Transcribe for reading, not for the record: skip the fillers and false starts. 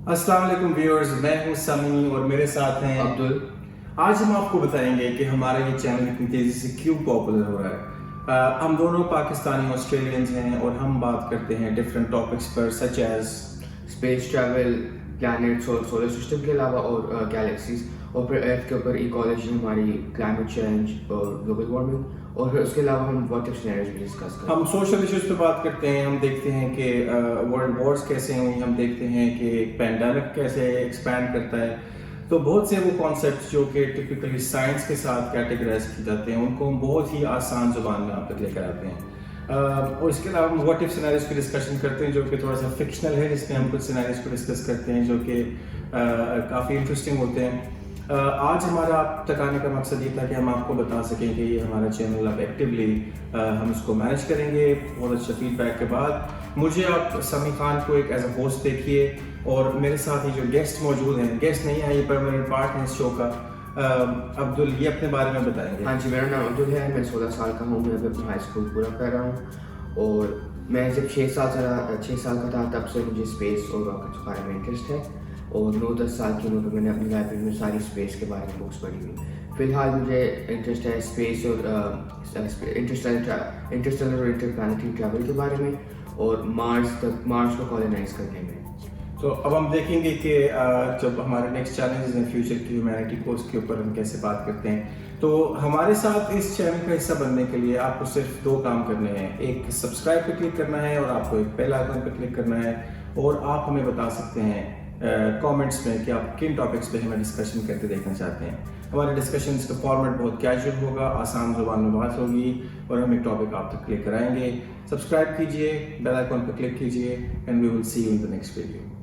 अस्सलाम वालेकुम व्यूअर्स, मैं हूं समी और मेरे साथ हैं अब्दुल। आज हम आपको बताएंगे कि हमारा ये चैनल इतनी तेज़ी से क्यों पॉपुलर हो रहा है। हम दोनों पाकिस्तानी ऑस्ट्रेलियंस हैं और हम बात करते हैं डिफरेंट टॉपिक्स पर such as space travel, planets और सोलर सिस्टम के अलावा और गैलेक्सीज, और फिर अर्थ के ऊपर इकोलॉजी, हमारी क्लाइमेट चेंज और ग्लोबल वार्मिंग, और फिर उसके अलावा हम व्हाट इफ सिनेरियोज भी डिस्कस करते हैं। हम सोशल इश्यूज पे बात करते हैं। हम देखते हैं कि वर्ल्ड वॉर्स कैसे हुई, हम देखते हैं कि पैंडेमिक कैसे एक्सपैंड करता है। तो बहुत से वो कॉन्सेप्ट जो कि टिपिकली साइंस के साथ कैटेगराइज किए जाते हैं उनको हम बहुत ही आसान जुबान में आप तक लेकर आते हैं। और इसके अलावा हम व्हाट इफ सिनेरियोज की डिस्कशन करते हैं जो कि थोड़ा सा फिक्शनल है, जिसमें हम कुछ सिनेरियोज को डिस्कस करते हैं जो कि काफ़ी इंटरेस्टिंग होते हैं। आज हमारा आप तक आने का मकसद ये था कि हम आपको बता सकें कि ये हमारा चैनल अब एक्टिवली हम इसको मैनेज करेंगे। बहुत अच्छा फीडबैक के बाद मुझे आप समी खान को एक एज अ होस्ट देखिए, और मेरे साथ ही जो गेस्ट मौजूद हैं, गेस्ट नहीं है, ये परमानेंट पार्ट है इस शो का। अब्दुल, ये अपने बारे में बताएंगे। हाँ जी, मेरा नाम अब्दुल है, मैं 16 साल का हूँ, मैं अभी अपनी हाई स्कूल पूरा कर रहा हूँ। और मैं जब 6 साल का था तब से मुझे स्पेस और रॉकेट्स के बारे में इंटरेस्ट है, और 9-10 साल की उम्र में मैंने अपनी लाइब्रेरी में सारी स्पेस के बारे में बुक्स पढ़ी हुई। फिलहाल मुझे इंटरेस्ट है स्पेस और इंटरस्टेलर और इंटरप्लैनेटरी ट्रैवल के बारे में, और मार्स को कॉलोनाइज करने में। तो अब हम देखेंगे कि जब हमारे नेक्स्ट चैलेंजेस हैं फ्यूचर की ह्यूमैनिटी को, उसके ऊपर हम कैसे बात करते हैं। तो हमारे साथ इस चैनल का हिस्सा बनने के लिए आपको सिर्फ 2 काम करने हैं। एक, सब्सक्राइब पे क्लिक करना है, और आपको एक बेल आइकन पे क्लिक करना है। और आप हमें बता सकते हैं कमेंट्स में कि आप किन टॉपिक्स पे हमें डिस्कशन करके देखना चाहते हैं। हमारे डिस्कशंस का फॉर्मेट बहुत कैजुअल होगा, आसान ज़ुबान में बात होगी, और हम एक टॉपिक आप तक लेकर आएंगे। सब्सक्राइब कीजिए, बेल आइकन पर क्लिक कीजिए, and we will see you in the next video.